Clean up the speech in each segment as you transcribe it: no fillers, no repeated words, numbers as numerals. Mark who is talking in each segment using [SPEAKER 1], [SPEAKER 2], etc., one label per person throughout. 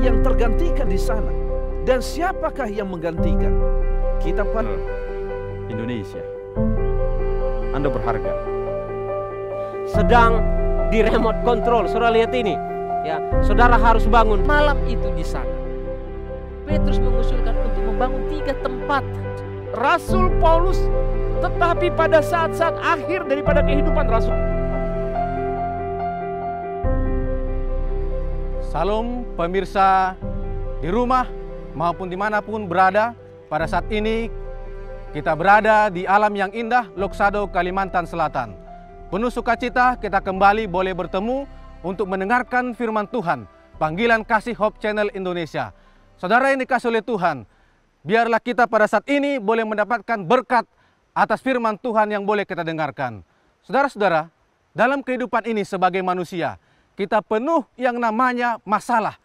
[SPEAKER 1] yang tergantikan di sana. Dan siapakah yang menggantikan? Kita
[SPEAKER 2] Indonesia, Anda berharga.
[SPEAKER 3] Sedang di remote control, saudara lihat ini. Ya, saudara harus bangun malam itu di sana. Petrus mengusulkan untuk membangun 3 tempat.
[SPEAKER 1] Rasul Paulus, tetapi pada saat-saat akhir daripada kehidupan Rasul.
[SPEAKER 2] Salam pemirsa di rumah maupun dimanapun berada. Pada saat ini kita berada di alam yang indah, Loksado, Kalimantan Selatan. Penuh sukacita kita kembali boleh bertemu untuk mendengarkan firman Tuhan, panggilan kasih Hope Channel Indonesia. Saudara yang dikasihi oleh Tuhan, biarlah kita pada saat ini boleh mendapatkan berkat atas firman Tuhan yang boleh kita dengarkan. Saudara-saudara, dalam kehidupan ini sebagai manusia, kita penuh yang namanya masalah.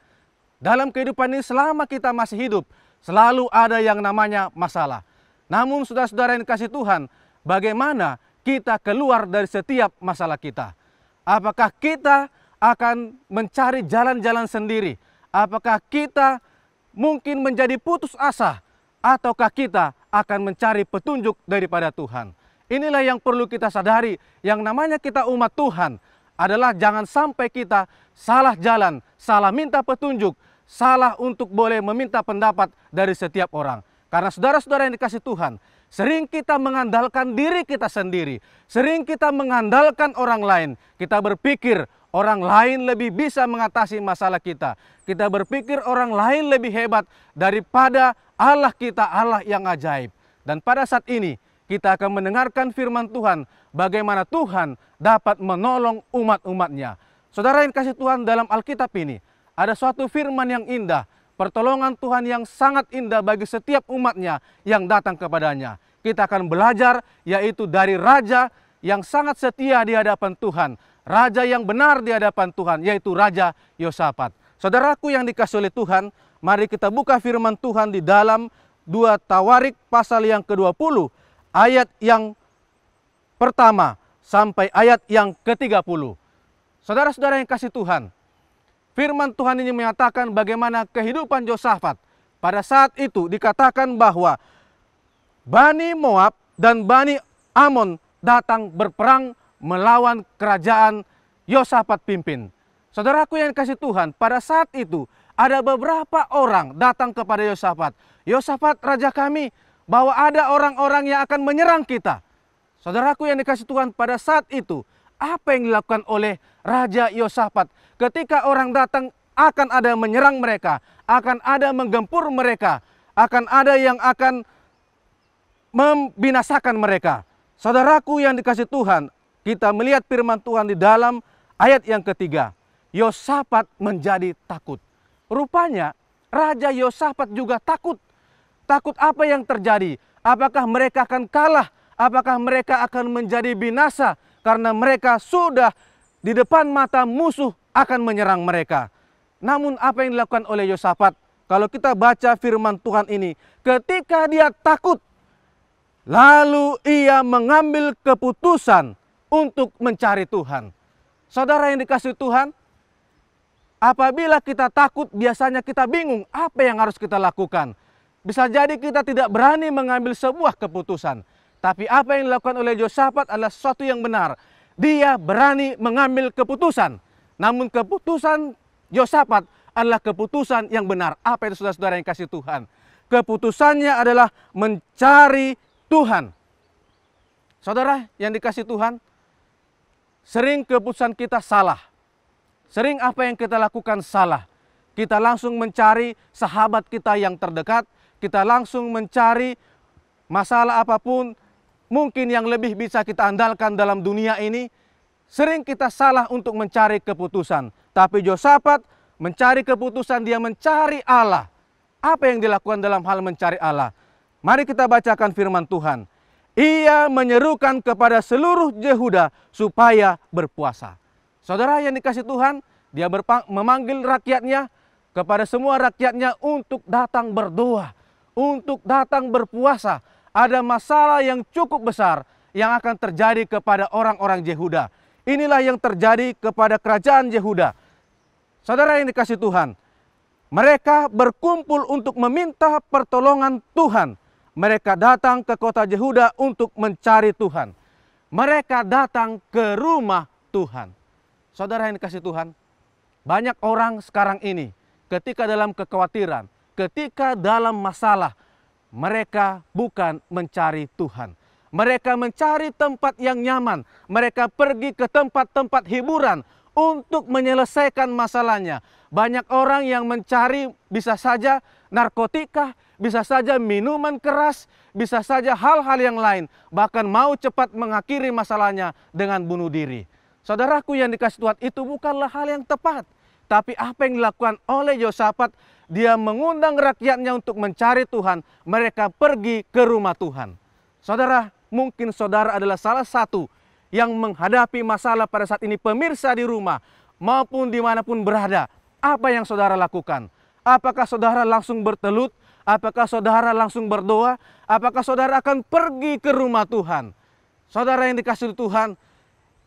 [SPEAKER 2] Dalam kehidupan ini selama kita masih hidup, selalu ada yang namanya masalah. Namun saudara-saudara yang dikasihi Tuhan, bagaimana kita keluar dari setiap masalah kita? Apakah kita akan mencari jalan-jalan sendiri? Apakah kita mungkin menjadi putus asa? Ataukah kita akan mencari petunjuk daripada Tuhan? Inilah yang perlu kita sadari. Yang namanya kita umat Tuhan adalah jangan sampai kita salah jalan, salah minta petunjuk, salah untuk boleh meminta pendapat dari setiap orang. Karena saudara-saudara yang dikasihi Tuhan, sering kita mengandalkan diri kita sendiri. Sering kita mengandalkan orang lain. Kita berpikir orang lain lebih bisa mengatasi masalah kita. Kita berpikir orang lain lebih hebat daripada Allah kita, Allah yang ajaib. Dan pada saat ini kita akan mendengarkan firman Tuhan, bagaimana Tuhan dapat menolong umat-umatnya. Saudara yang dikasihi Tuhan, dalam Alkitab ini ada suatu firman yang indah, pertolongan Tuhan yang sangat indah bagi setiap umatnya yang datang kepadanya. Kita akan belajar yaitu dari Raja yang sangat setia di hadapan Tuhan, Raja yang benar di hadapan Tuhan, yaitu Raja Yosafat. Saudaraku yang dikasihi oleh Tuhan, mari kita buka firman Tuhan di dalam 2 Tawarik pasal yang ke-20, ayat yang pertama sampai ayat yang ke-30. Saudara-saudara yang kasih Tuhan, firman Tuhan ini menyatakan bagaimana kehidupan Yosafat. Pada saat itu dikatakan bahwa Bani Moab dan Bani Amon datang berperang melawan kerajaan Yosafat pimpin. Saudaraku yang kasih Tuhan, pada saat itu ada beberapa orang datang kepada Yosafat. Yosafat, raja kami, bahwa ada orang-orang yang akan menyerang kita. Saudaraku yang dikasih Tuhan, pada saat itu apa yang dilakukan oleh Raja Yosafat? Ketika orang datang, akan ada menyerang mereka, akan ada menggempur mereka, akan ada yang akan membinasakan mereka. Saudaraku yang dikasih Tuhan, kita melihat firman Tuhan di dalam ayat yang ketiga. Yosafat menjadi takut. Rupanya Raja Yosafat juga takut. Takut apa yang terjadi? Apakah mereka akan kalah? Apakah mereka akan menjadi binasa? Karena mereka sudah di depan mata musuh akan menyerang mereka. Namun apa yang dilakukan oleh Yosafat? Kalau kita baca firman Tuhan ini, ketika dia takut, lalu ia mengambil keputusan untuk mencari Tuhan. Saudara yang dikasihi Tuhan, apabila kita takut, biasanya kita bingung apa yang harus kita lakukan. Bisa jadi kita tidak berani mengambil sebuah keputusan. Tapi apa yang dilakukan oleh Yosafat adalah sesuatu yang benar. Dia berani mengambil keputusan. Namun keputusan Yosafat adalah keputusan yang benar. Apa itu saudara-saudara yang kasih Tuhan? Keputusannya adalah mencari Tuhan. Saudara yang dikasih Tuhan, sering keputusan kita salah. Sering apa yang kita lakukan salah. Kita langsung mencari sahabat kita yang terdekat. Kita langsung mencari masalah apapun mungkin yang lebih bisa kita andalkan dalam dunia ini. Sering kita salah untuk mencari keputusan. Tapi Yosafat mencari keputusan, dia mencari Allah. Apa yang dilakukan dalam hal mencari Allah? Mari kita bacakan firman Tuhan. Ia menyerukan kepada seluruh Yehuda supaya berpuasa. Saudara yang dikasih Tuhan, dia memanggil rakyatnya, kepada semua rakyatnya untuk datang berdoa, untuk datang berpuasa. Ada masalah yang cukup besar yang akan terjadi kepada orang-orang Yehuda. Inilah yang terjadi kepada kerajaan Yehuda. Saudara yang dikasih Tuhan, Mereka berkumpul untuk meminta pertolongan Tuhan. Mereka datang ke kota Yehuda untuk mencari Tuhan. Mereka datang ke rumah Tuhan. Saudara yang dikasihi Tuhan, banyak orang sekarang ini ketika dalam kekhawatiran, ketika dalam masalah, mereka bukan mencari Tuhan. Mereka mencari tempat yang nyaman. Mereka pergi ke tempat-tempat hiburan untuk menyelesaikan masalahnya. Banyak orang yang mencari bisa saja narkotika, bisa saja minuman keras, bisa saja hal-hal yang lain. Bahkan mau cepat mengakhiri masalahnya dengan bunuh diri. Saudaraku yang dikasihi Tuhan, itu bukanlah hal yang tepat. Tapi apa yang dilakukan oleh Yosafat, dia mengundang rakyatnya untuk mencari Tuhan. Mereka pergi ke rumah Tuhan. Saudara, mungkin saudara adalah salah satu yang menghadapi masalah pada saat ini, pemirsa di rumah maupun dimanapun berada. Apa yang saudara lakukan? Apakah saudara langsung bertelut? Apakah saudara langsung berdoa? Apakah saudara akan pergi ke rumah Tuhan? Saudara yang dikasihi Tuhan,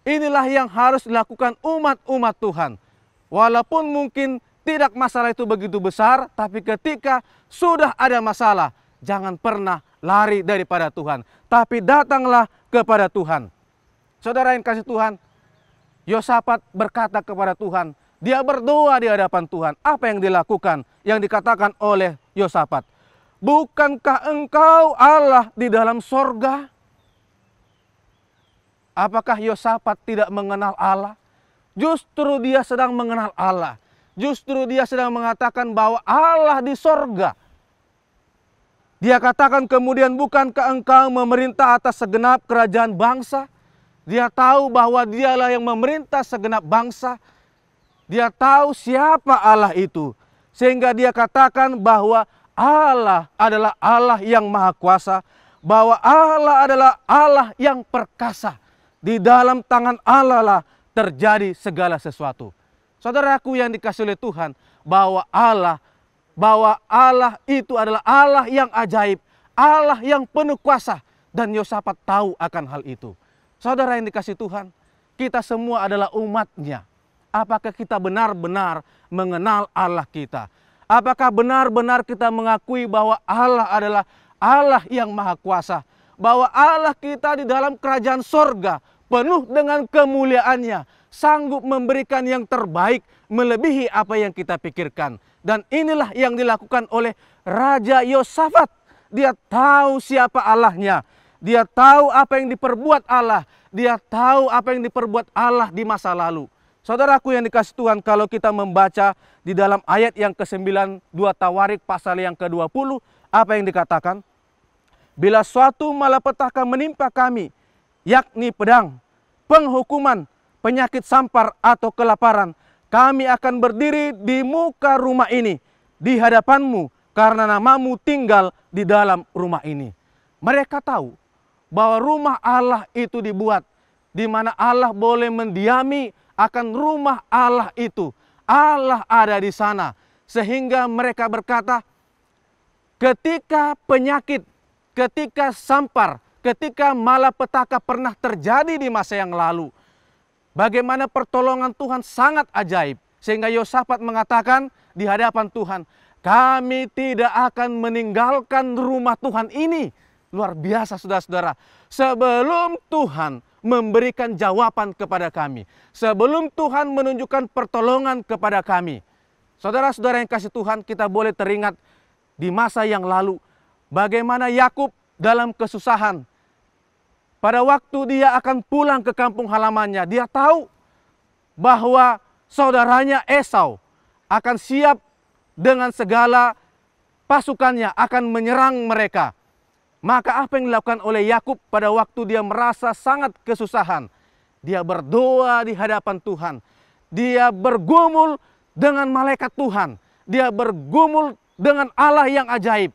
[SPEAKER 2] inilah yang harus dilakukan umat-umat Tuhan. Walaupun mungkin tidak masalah itu begitu besar, tapi ketika sudah ada masalah, jangan pernah lari daripada Tuhan, tapi datanglah kepada Tuhan. Saudara yang kasih Tuhan, Yosafat berkata kepada Tuhan, dia berdoa di hadapan Tuhan. Apa yang dilakukan? Yang dikatakan oleh Yosafat, bukankah engkau Allah di dalam sorga? Apakah Yosafat tidak mengenal Allah? Justru dia sedang mengenal Allah. Justru dia sedang mengatakan bahwa Allah di sorga. Dia katakan kemudian, bukankah engkau memerintah atas segenap kerajaan bangsa? Dia tahu bahwa dialah yang memerintah segenap bangsa. Dia tahu siapa Allah itu. Sehingga dia katakan bahwa Allah adalah Allah yang maha kuasa. Bahwa Allah adalah Allah yang perkasa. Di dalam tangan Allah lah terjadi segala sesuatu. Saudaraku yang dikasihi oleh Tuhan, bahwa Allah itu adalah Allah yang ajaib, Allah yang penuh kuasa, dan Yosafat tahu akan hal itu. Saudara yang dikasihi Tuhan, kita semua adalah umatnya. Apakah kita benar-benar mengenal Allah kita? Apakah benar-benar kita mengakui bahwa Allah adalah Allah yang maha kuasa? Bahwa Allah kita di dalam kerajaan sorga, penuh dengan kemuliaannya, sanggup memberikan yang terbaik melebihi apa yang kita pikirkan. Dan inilah yang dilakukan oleh Raja Yosafat. Dia tahu siapa Allahnya. Dia tahu apa yang diperbuat Allah. Dia tahu apa yang diperbuat Allah di masa lalu. Saudaraku yang dikasihi Tuhan, kalau kita membaca di dalam ayat yang ke-9, 2 Tawarik pasal yang ke-20, apa yang dikatakan? Bila suatu malapetaka menimpa kami, yakni pedang, penghukuman, penyakit sampar atau kelaparan, kami akan berdiri di muka rumah ini, di hadapanmu, karena namamu tinggal di dalam rumah ini. Mereka tahu bahwa rumah Allah itu dibuat, di mana Allah boleh mendiami akan rumah Allah itu. Allah ada di sana. Sehingga mereka berkata, ketika penyakit, ketika sampar, ketika malapetaka pernah terjadi di masa yang lalu, bagaimana pertolongan Tuhan sangat ajaib. Sehingga Yosafat mengatakan di hadapan Tuhan, kami tidak akan meninggalkan rumah Tuhan ini. Luar biasa saudara-saudara. Sebelum Tuhan memberikan jawaban kepada kami, sebelum Tuhan menunjukkan pertolongan kepada kami, saudara-saudara yang kasih Tuhan, kita boleh teringat di masa yang lalu, bagaimana Yakub dalam kesusahan. Pada waktu dia akan pulang ke kampung halamannya, dia tahu bahwa saudaranya Esau akan siap dengan segala pasukannya akan menyerang mereka. Maka apa yang dilakukan oleh Yakub pada waktu dia merasa sangat kesusahan? Dia berdoa di hadapan Tuhan. Dia bergumul dengan malaikat Tuhan. Dia bergumul dengan Allah yang ajaib.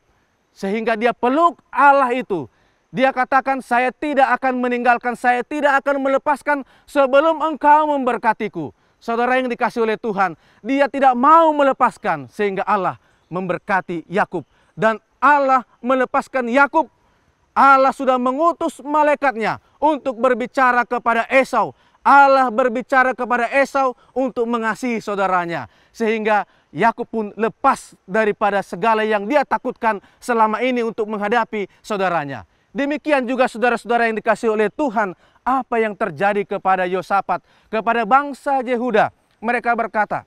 [SPEAKER 2] Sehingga dia peluk Allah itu. Dia katakan, saya tidak akan meninggalkan, saya tidak akan melepaskan sebelum engkau memberkatiku. Saudara yang dikasihi oleh Tuhan, dia tidak mau melepaskan sehingga Allah memberkati Yakub. Dan Allah melepaskan Yakub. Allah sudah mengutus malaikatnya untuk berbicara kepada Esau Allah berbicara kepada Esau untuk mengasihi saudaranya. Sehingga Yakub pun lepas daripada segala yang dia takutkan selama ini untuk menghadapi saudaranya. Demikian juga saudara-saudara yang dikasihi oleh Tuhan, apa yang terjadi kepada Yosafat, kepada bangsa Yehuda. Mereka berkata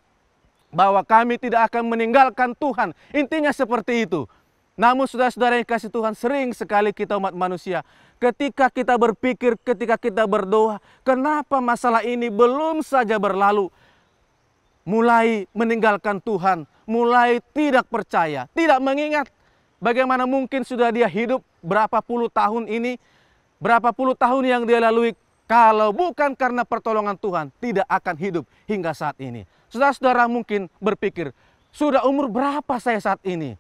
[SPEAKER 2] bahwa kami tidak akan meninggalkan Tuhan. Intinya seperti itu. Namun saudara-saudara yang kasih Tuhan, sering sekali kita umat manusia, ketika kita berpikir, ketika kita berdoa, kenapa masalah ini belum saja berlalu, mulai meninggalkan Tuhan, mulai tidak percaya, tidak mengingat bagaimana mungkin sudah dia hidup berapa puluh tahun ini, berapa puluh tahun yang dia lalui, kalau bukan karena pertolongan Tuhan, tidak akan hidup hingga saat ini. Saudara-saudara mungkin berpikir, sudah umur berapa saya saat ini?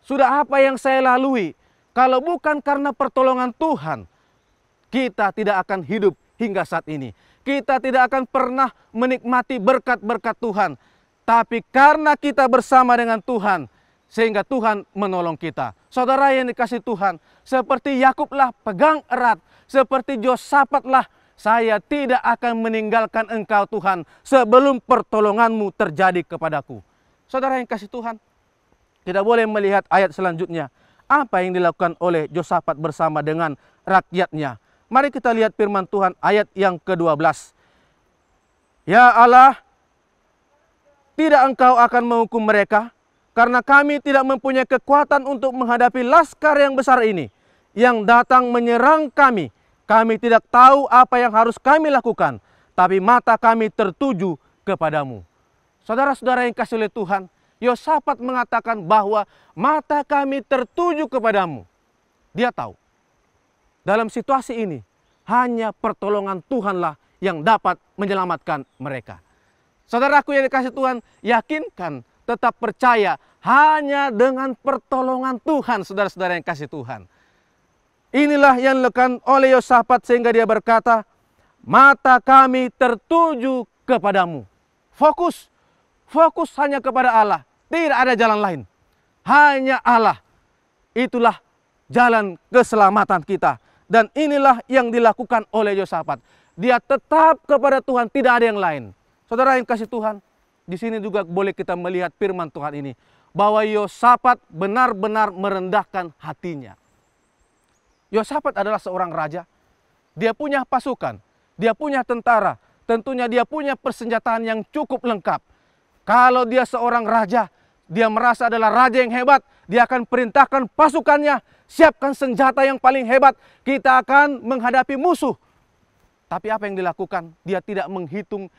[SPEAKER 2] Sudah apa yang saya lalui? Kalau bukan karena pertolongan Tuhan, kita tidak akan hidup hingga saat ini. Kita tidak akan pernah menikmati berkat-berkat Tuhan. Tapi karena kita bersama dengan Tuhan, sehingga Tuhan menolong kita. Saudara yang dikasih Tuhan, seperti Yakublah pegang erat, seperti Yosafatlah, saya tidak akan meninggalkan engkau Tuhan sebelum pertolonganmu terjadi kepadaku. Saudara yang kasih Tuhan, kita boleh melihat ayat selanjutnya. Apa yang dilakukan oleh Yosafat bersama dengan rakyatnya. Mari kita lihat firman Tuhan ayat yang ke-12. Ya Allah, tidak engkau akan menghukum mereka, karena kami tidak mempunyai kekuatan untuk menghadapi laskar yang besar ini, yang datang menyerang kami. Kami tidak tahu apa yang harus kami lakukan, tapi mata kami tertuju kepadamu. Saudara-saudara yang kasih oleh Tuhan, Yosafat mengatakan bahwa mata kami tertuju kepadamu. Dia tahu, dalam situasi ini, hanya pertolongan Tuhanlah yang dapat menyelamatkan mereka. Saudaraku yang dikasih Tuhan, yakinkan, tetap percaya, hanya dengan pertolongan Tuhan, saudara-saudara yang kasih Tuhan. Inilah yang dilakukan oleh Yosafat sehingga dia berkata, mata kami tertuju kepadamu. Fokus hanya kepada Allah. Tidak ada jalan lain. Hanya Allah. Itulah jalan keselamatan kita. Dan inilah yang dilakukan oleh Yosafat. Dia tetap kepada Tuhan, tidak ada yang lain. Saudara yang kasih Tuhan, di sini juga boleh kita melihat firman Tuhan ini. Bahwa Yosafat benar-benar merendahkan hatinya. Yosafat adalah seorang raja. Dia punya pasukan. Dia punya tentara. Tentunya dia punya persenjataan yang cukup lengkap. Kalau dia seorang raja, dia merasa adalah raja yang hebat, dia akan perintahkan pasukannya, siapkan senjata yang paling hebat, kita akan menghadapi musuh. Tapi apa yang dilakukan? Dia tidak menghitung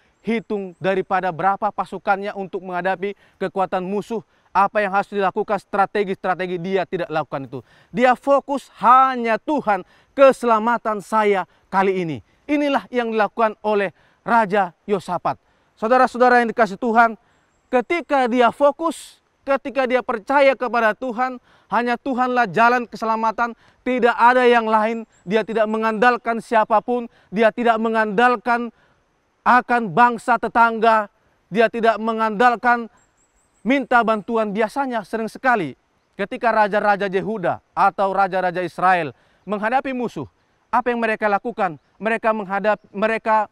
[SPEAKER 2] daripada berapa pasukannya untuk menghadapi kekuatan musuh. Apa yang harus dilakukan, strategi-strategi, dia tidak lakukan itu. Dia fokus hanya Tuhan, keselamatan saya kali ini. Inilah yang dilakukan oleh Raja Yosafat. Saudara-saudara yang dikasih Tuhan, ketika dia fokus, ketika dia percaya kepada Tuhan, hanya Tuhanlah jalan keselamatan, tidak ada yang lain. Dia tidak mengandalkan siapapun, dia tidak mengandalkan akan bangsa tetangga, dia tidak mengandalkan minta bantuan. Biasanya sering sekali ketika raja-raja Yehuda atau raja-raja Israel menghadapi musuh, apa yang mereka lakukan? Mereka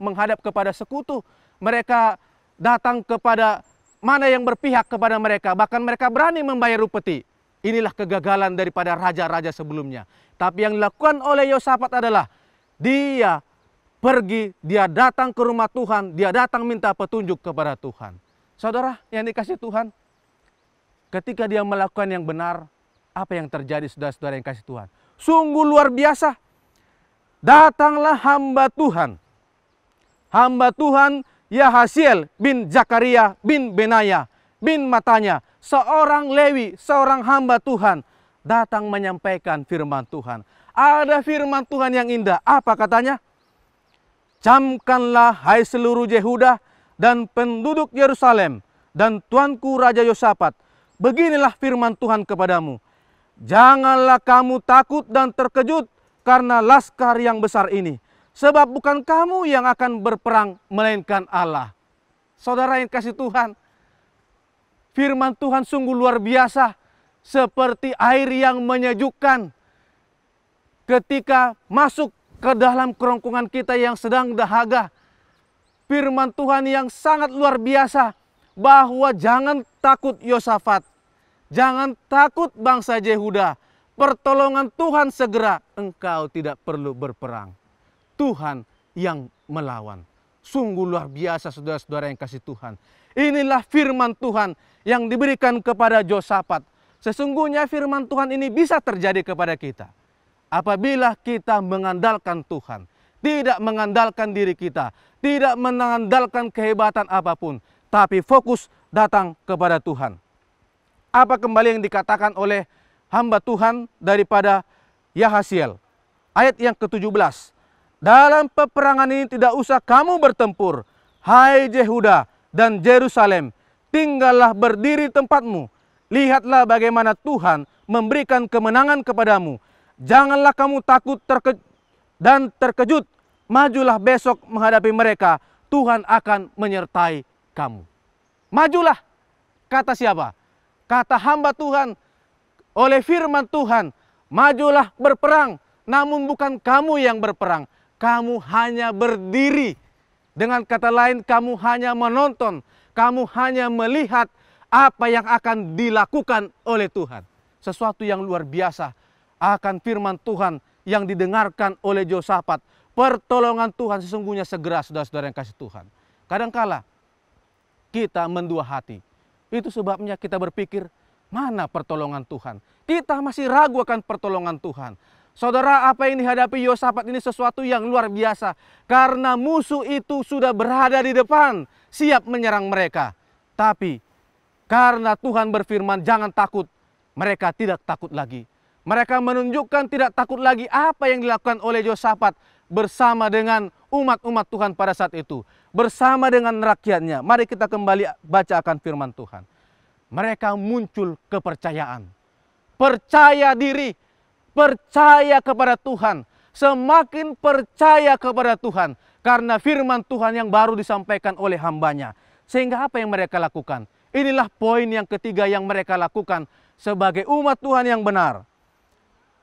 [SPEAKER 2] menghadap kepada sekutu, mereka datang kepada mana yang berpihak kepada mereka, bahkan mereka berani membayar upeti. Inilah kegagalan daripada raja-raja sebelumnya. Tapi yang dilakukan oleh Yosafat adalah dia pergi, dia datang ke rumah Tuhan, dia datang minta petunjuk kepada Tuhan. Saudara yang dikasih Tuhan, ketika dia melakukan yang benar, apa yang terjadi saudara-saudara yang kasih Tuhan? Sungguh luar biasa. Datanglah hamba Tuhan Yahasiel bin Zakaria bin Benaya bin Matanya, seorang Lewi, seorang hamba Tuhan, datang menyampaikan firman Tuhan. Ada firman Tuhan yang indah. Apa katanya? Camkanlah hai seluruh Yehuda dan penduduk Yerusalem dan tuanku Raja Yosafat. Beginilah firman Tuhan kepadamu. Janganlah kamu takut dan terkejut karena laskar yang besar ini. Sebab bukan kamu yang akan berperang, melainkan Allah. Saudara yang kasih Tuhan, firman Tuhan sungguh luar biasa. Seperti air yang menyejukkan. Ketika masuk ke dalam kerongkongan kita yang sedang dahaga, firman Tuhan yang sangat luar biasa, bahwa jangan takut Yosafat, jangan takut bangsa Yehuda, pertolongan Tuhan segera, engkau tidak perlu berperang. Tuhan yang melawan. Sungguh luar biasa saudara-saudara yang kasih Tuhan. Inilah firman Tuhan yang diberikan kepada Yosafat. Sesungguhnya firman Tuhan ini bisa terjadi kepada kita apabila kita mengandalkan Tuhan, tidak mengandalkan diri kita, tidak mengandalkan kehebatan apapun, tapi fokus datang kepada Tuhan. Apa kembali yang dikatakan oleh hamba Tuhan daripada Yahasiel? Ayat yang ke-17. Dalam peperangan ini tidak usah kamu bertempur, hai Yehuda dan Yerusalem, tinggallah berdiri tempatmu. Lihatlah bagaimana Tuhan memberikan kemenangan kepadamu. Janganlah kamu takut dan terkejut. Majulah besok menghadapi mereka. Tuhan akan menyertai kamu. Majulah. Kata siapa? Kata hamba Tuhan oleh firman Tuhan. Majulah berperang. Namun bukan kamu yang berperang. Kamu hanya berdiri. Dengan kata lain, kamu hanya menonton. Kamu hanya melihat apa yang akan dilakukan oleh Tuhan. Sesuatu yang luar biasa akan firman Tuhan yang didengarkan oleh Yosafat. Pertolongan Tuhan sesungguhnya segera, saudara-saudara yang kasih Tuhan. Kadangkala kita mendua hati. Itu sebabnya kita berpikir, mana pertolongan Tuhan? Kita masih ragu akan pertolongan Tuhan. Saudara, apa yang dihadapi Yosafat ini sesuatu yang luar biasa. Karena musuh itu sudah berada di depan, siap menyerang mereka. Tapi karena Tuhan berfirman, jangan takut. Mereka tidak takut lagi. Mereka menunjukkan tidak takut lagi apa yang dilakukan oleh Yosafat bersama dengan umat-umat Tuhan pada saat itu. Bersama dengan rakyatnya. Mari kita kembali baca akan firman Tuhan. Mereka muncul kepercayaan. Percaya diri. Percaya kepada Tuhan. Semakin percaya kepada Tuhan. Karena firman Tuhan yang baru disampaikan oleh hambanya. Sehingga apa yang mereka lakukan? Inilah poin yang ketiga yang mereka lakukan sebagai umat Tuhan yang benar.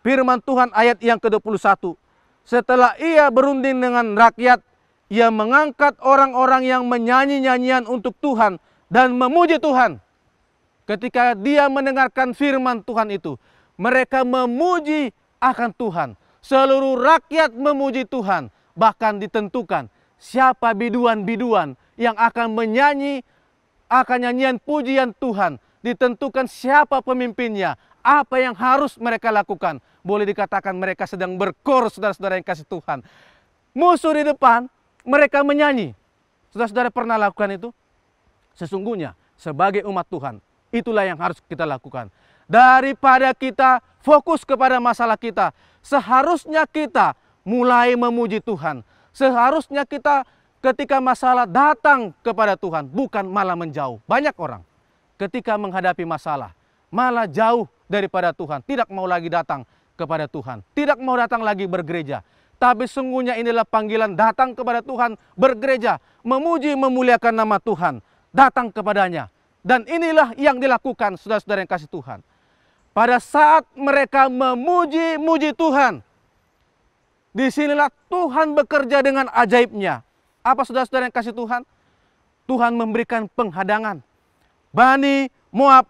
[SPEAKER 2] Firman Tuhan ayat yang ke-21. Setelah ia berunding dengan rakyat, ia mengangkat orang-orang yang menyanyi nyanyian untuk Tuhan dan memuji Tuhan. Ketika dia mendengarkan firman Tuhan itu, mereka memuji akan Tuhan. Seluruh rakyat memuji Tuhan. Bahkan ditentukan siapa biduan-biduan yang akan menyanyi akan nyanyian pujian Tuhan. Ditentukan siapa pemimpinnya. Apa yang harus mereka lakukan. Boleh dikatakan mereka sedang berkor, saudara-saudara yang kasih Tuhan. Musuh di depan, mereka menyanyi. Saudara-saudara pernah lakukan itu? Sesungguhnya sebagai umat Tuhan, itulah yang harus kita lakukan. Daripada kita fokus kepada masalah kita, seharusnya kita mulai memuji Tuhan. Seharusnya kita ketika masalah datang kepada Tuhan, bukan malah menjauh. Banyak orang ketika menghadapi masalah, malah jauh daripada Tuhan. Tidak mau lagi datang kepada Tuhan. Tidak mau datang lagi bergereja. Tapi sungguhnya inilah panggilan datang kepada Tuhan, bergereja, memuji, memuliakan nama Tuhan. Datang kepadanya. Dan inilah yang dilakukan saudara-saudara yang kasih Tuhan. Pada saat mereka memuji Tuhan, disinilah Tuhan bekerja dengan ajaibnya. Apa saudara-saudara yang kasih Tuhan? Tuhan memberikan penghadangan. Bani Moab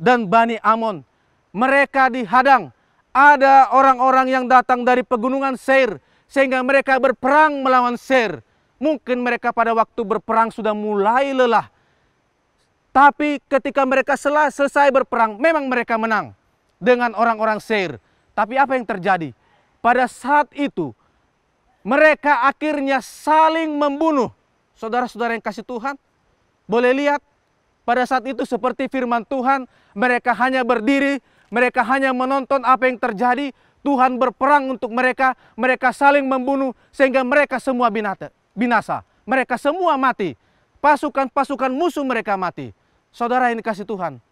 [SPEAKER 2] dan Bani Amon, mereka dihadang. Ada orang-orang yang datang dari pegunungan Seir, sehingga mereka berperang melawan Seir. Mungkin mereka pada waktu berperang sudah mulai lelah. Tapi ketika mereka selesai berperang, memang mereka menang dengan orang-orang Seir. Tapi apa yang terjadi? Pada saat itu, mereka akhirnya saling membunuh. Saudara-saudara yang kasih Tuhan, boleh lihat, pada saat itu seperti firman Tuhan, mereka hanya berdiri, mereka hanya menonton apa yang terjadi. Tuhan berperang untuk mereka, mereka saling membunuh, sehingga mereka semua binasa. Mereka semua mati. Pasukan-pasukan musuh mereka mati. Saudara yang dikasih Tuhan,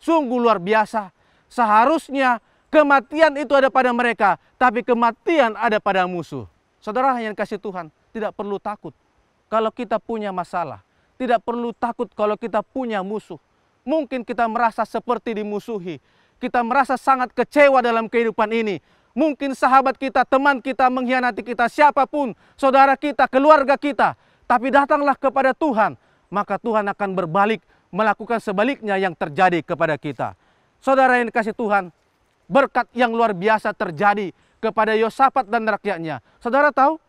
[SPEAKER 2] sungguh luar biasa. Seharusnya kematian itu ada pada mereka, tapi kematian ada pada musuh. Saudara yang dikasih Tuhan, tidak perlu takut kalau kita punya masalah. Tidak perlu takut kalau kita punya musuh. Mungkin kita merasa seperti dimusuhi. Kita merasa sangat kecewa dalam kehidupan ini. Mungkin sahabat kita, teman kita mengkhianati kita, siapapun, saudara kita, keluarga kita. tapi datanglah kepada Tuhan, maka Tuhan akan berbalik melakukan sebaliknya yang terjadi kepada kita. Saudara yang dikasihi Tuhan, berkat yang luar biasa terjadi kepada Yosafat dan rakyatnya. Saudara tahu,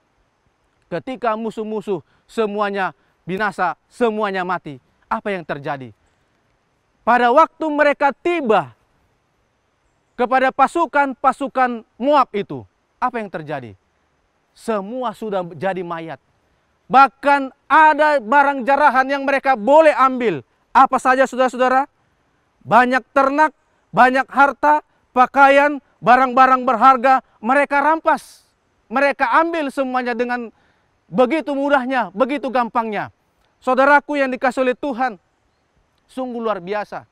[SPEAKER 2] ketika musuh-musuh semuanya binasa, semuanya mati, apa yang terjadi? Pada waktu mereka tiba kepada pasukan-pasukan Moab itu, apa yang terjadi? Semua sudah jadi mayat. Bahkan ada barang jarahan yang mereka boleh ambil. Apa saja saudara-saudara? Banyak ternak, banyak harta, pakaian, barang-barang berharga, mereka rampas. Mereka ambil semuanya dengan begitu mudahnya, begitu gampangnya. Saudaraku yang dikasihi oleh Tuhan, sungguh luar biasa.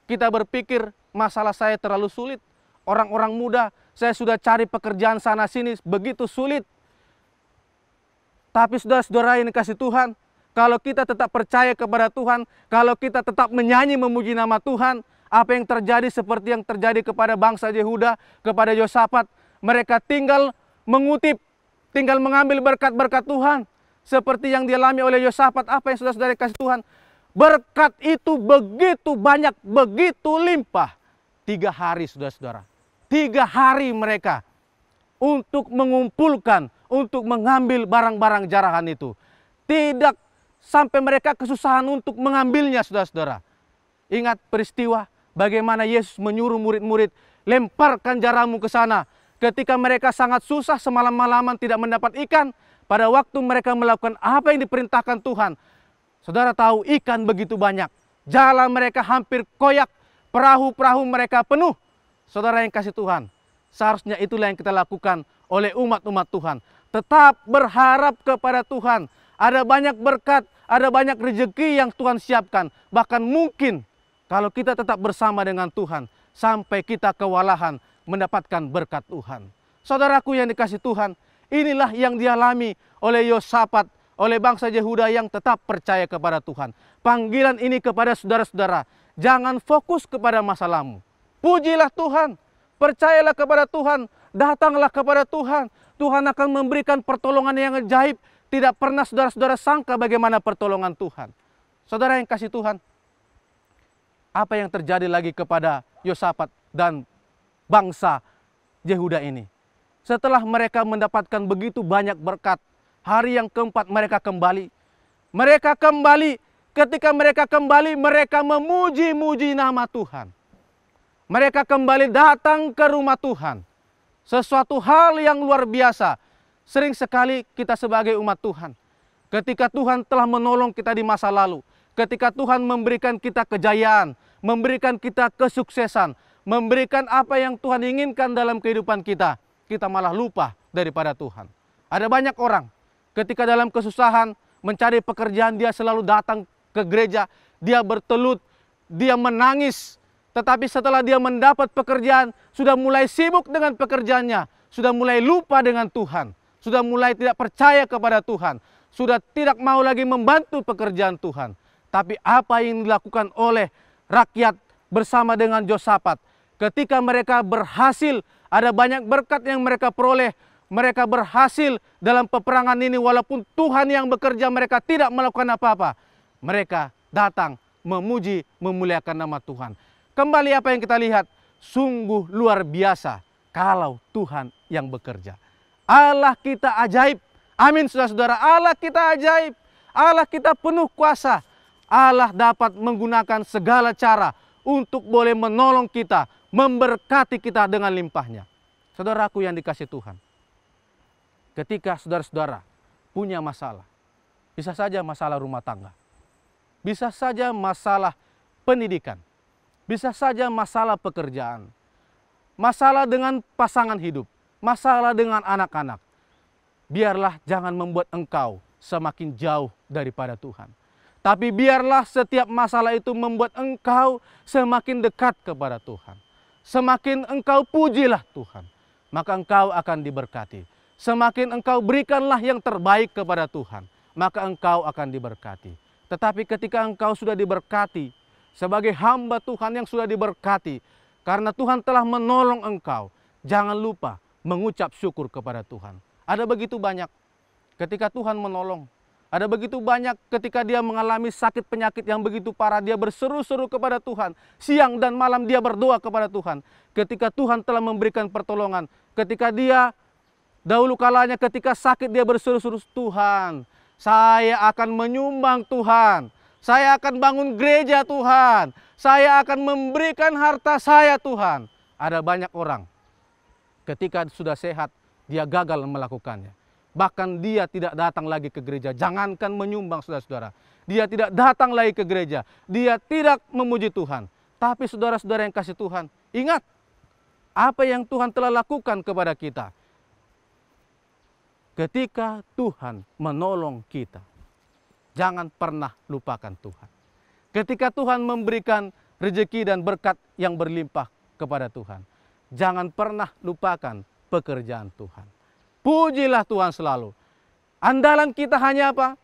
[SPEAKER 2] Kita berpikir masalah saya terlalu sulit. Orang-orang muda, saya sudah cari pekerjaan sana-sini, begitu sulit. Tapi saudara-saudara yang dikasihi Tuhan, kalau kita tetap percaya kepada Tuhan, kalau kita tetap menyanyi memuji nama Tuhan, apa yang terjadi seperti yang terjadi kepada bangsa Yehuda, kepada Yosafat, mereka tinggal mengutip, tinggal mengambil berkat-berkat Tuhan. Seperti yang dialami oleh Yosafat, apa yang saudara-saudara dikasihi Tuhan? Berkat itu begitu banyak, begitu limpah. 3 hari saudara-saudara. 3 hari mereka untuk mengumpulkan, untuk mengambil barang-barang jarahan itu. Tidak sampai mereka kesusahan untuk mengambilnya saudara-saudara. Ingat peristiwa bagaimana Yesus menyuruh murid-murid, lemparkan jaramu ke sana. Ketika mereka sangat susah semalam-malaman tidak mendapat ikan, pada waktu mereka melakukan apa yang diperintahkan Tuhan, saudara tahu ikan begitu banyak. Jalan mereka hampir koyak, perahu-perahu mereka penuh. Saudara yang kasih Tuhan, seharusnya itulah yang kita lakukan oleh umat-umat Tuhan. Tetap berharap kepada Tuhan. Ada banyak berkat, ada banyak rezeki yang Tuhan siapkan. Bahkan mungkin kalau kita tetap bersama dengan Tuhan, sampai kita kewalahan mendapatkan berkat Tuhan. Saudaraku yang dikasih Tuhan, inilah yang dialami oleh Yosafat, oleh bangsa Yehuda yang tetap percaya kepada Tuhan. Panggilan ini kepada saudara-saudara, jangan fokus kepada masalahmu. Pujilah Tuhan, percayalah kepada Tuhan, datanglah kepada Tuhan. Tuhan akan memberikan pertolongan yang ajaib. Tidak pernah saudara-saudara sangka bagaimana pertolongan Tuhan. Saudara yang kasih Tuhan, apa yang terjadi lagi kepada Yosafat dan bangsa Yehuda ini? Setelah mereka mendapatkan begitu banyak berkat, hari yang keempat mereka kembali. Mereka kembali, ketika mereka kembali, mereka memuji-muji nama Tuhan. Mereka kembali datang ke rumah Tuhan. Sesuatu hal yang luar biasa. Sering sekali kita sebagai umat Tuhan, ketika Tuhan telah menolong kita di masa lalu, ketika Tuhan memberikan kita kejayaan, memberikan kita kesuksesan, memberikan apa yang Tuhan inginkan dalam kehidupan kita, kita malah lupa daripada Tuhan. Ada banyak orang ketika dalam kesusahan mencari pekerjaan, dia selalu datang ke gereja, dia bertelut, dia menangis. Tetapi setelah dia mendapat pekerjaan, sudah mulai sibuk dengan pekerjaannya, sudah mulai lupa dengan Tuhan, sudah mulai tidak percaya kepada Tuhan, sudah tidak mau lagi membantu pekerjaan Tuhan. Tapi apa yang dilakukan oleh rakyat bersama dengan Yosafat, ketika mereka berhasil, ada banyak berkat yang mereka peroleh, mereka berhasil dalam peperangan ini, walaupun Tuhan yang bekerja, mereka tidak melakukan apa-apa. Mereka datang memuji, memuliakan nama Tuhan. Kembali apa yang kita lihat, sungguh luar biasa kalau Tuhan yang bekerja. Allah kita ajaib. Amin saudara-saudara, Allah kita ajaib. Allah kita penuh kuasa. Allah dapat menggunakan segala cara untuk boleh menolong kita, memberkati kita dengan limpahnya. Saudaraku yang dikasih Tuhan, ketika saudara-saudara punya masalah, bisa saja masalah rumah tangga, bisa saja masalah pendidikan, bisa saja masalah pekerjaan, masalah dengan pasangan hidup, masalah dengan anak-anak. Biarlah jangan membuat engkau semakin jauh daripada Tuhan. Tapi biarlah setiap masalah itu membuat engkau semakin dekat kepada Tuhan. Semakin engkau pujilah Tuhan, maka engkau akan diberkati. Semakin engkau berikanlah yang terbaik kepada Tuhan, maka engkau akan diberkati. Tetapi ketika engkau sudah diberkati, sebagai hamba Tuhan yang sudah diberkati, karena Tuhan telah menolong engkau, jangan lupa mengucap syukur kepada Tuhan. Ada begitu banyak ketika Tuhan menolong, Ada begitu banyak ketika dia mengalami sakit penyakit yang begitu parah, dia berseru-seru kepada Tuhan. Siang dan malam dia berdoa kepada Tuhan. Ketika Tuhan telah memberikan pertolongan, ketika dia dahulu kalanya ketika sakit dia berseru-seru, Tuhan, saya akan menyumbang Tuhan. Saya akan bangun gereja Tuhan. Saya akan memberikan harta saya Tuhan. Ada banyak orang ketika sudah sehat, dia gagal melakukannya. Bahkan dia tidak datang lagi ke gereja. Jangankan menyumbang, saudara-saudara. Dia tidak datang lagi ke gereja. Dia tidak memuji Tuhan. Tapi saudara-saudara yang kasih Tuhan, ingat apa yang Tuhan telah lakukan kepada kita. Ketika Tuhan menolong kita, jangan pernah lupakan Tuhan. Ketika Tuhan memberikan rezeki dan berkat yang berlimpah kepada Tuhan, jangan pernah lupakan pekerjaan Tuhan. Pujilah Tuhan selalu. Andalan kita hanya apa?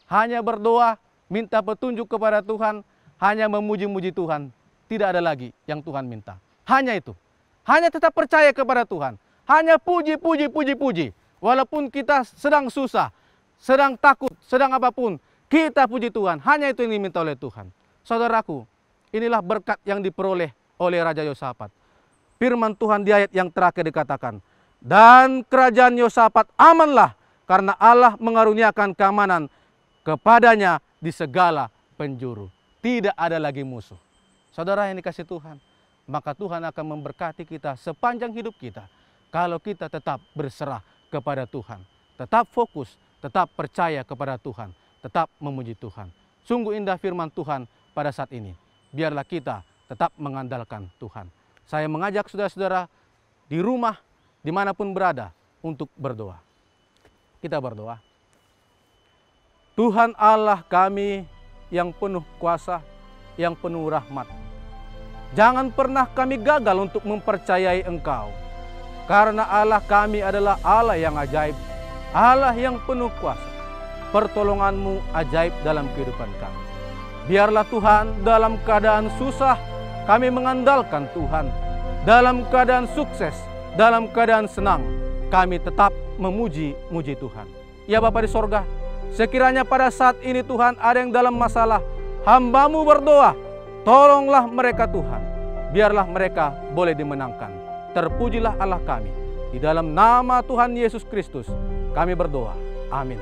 [SPEAKER 2] Hanya berdoa, minta petunjuk kepada Tuhan, hanya memuji-muji Tuhan. Tidak ada lagi yang Tuhan minta. Hanya itu. Hanya tetap percaya kepada Tuhan. Hanya puji. Walaupun kita sedang susah, sedang takut, sedang apapun, kita puji Tuhan. Hanya itu yang diminta oleh Tuhan. Saudaraku, inilah berkat yang diperoleh oleh Raja Yosafat. Firman Tuhan di ayat yang terakhir dikatakan, dan kerajaan Yosafat amanlah karena Allah mengaruniakan keamanan kepadanya di segala penjuru. Tidak ada lagi musuh. Saudara yang dikasih Tuhan, maka Tuhan akan memberkati kita sepanjang hidup kita. Kalau kita tetap berserah kepada Tuhan, tetap fokus, tetap percaya kepada Tuhan, tetap memuji Tuhan. Sungguh indah firman Tuhan pada saat ini. Biarlah kita tetap mengandalkan Tuhan. Saya mengajak saudara-saudara di rumah, dimanapun berada, untuk berdoa. Kita berdoa. Tuhan Allah kami yang penuh kuasa, yang penuh rahmat. Jangan pernah kami gagal untuk mempercayai Engkau. Karena Allah kami adalah Allah yang ajaib, Allah yang penuh kuasa. Pertolongan-Mu ajaib dalam kehidupan kami. Biarlah Tuhan dalam keadaan susah, kami mengandalkan Tuhan. Dalam keadaan sukses, dalam keadaan senang, kami tetap memuji-muji Tuhan. Ya Bapa di sorga, sekiranya pada saat ini Tuhan ada yang dalam masalah, hamba-Mu berdoa, tolonglah mereka Tuhan. Biarlah mereka boleh dimenangkan. Terpujilah Allah kami. Di dalam nama Tuhan Yesus Kristus, kami berdoa. Amin.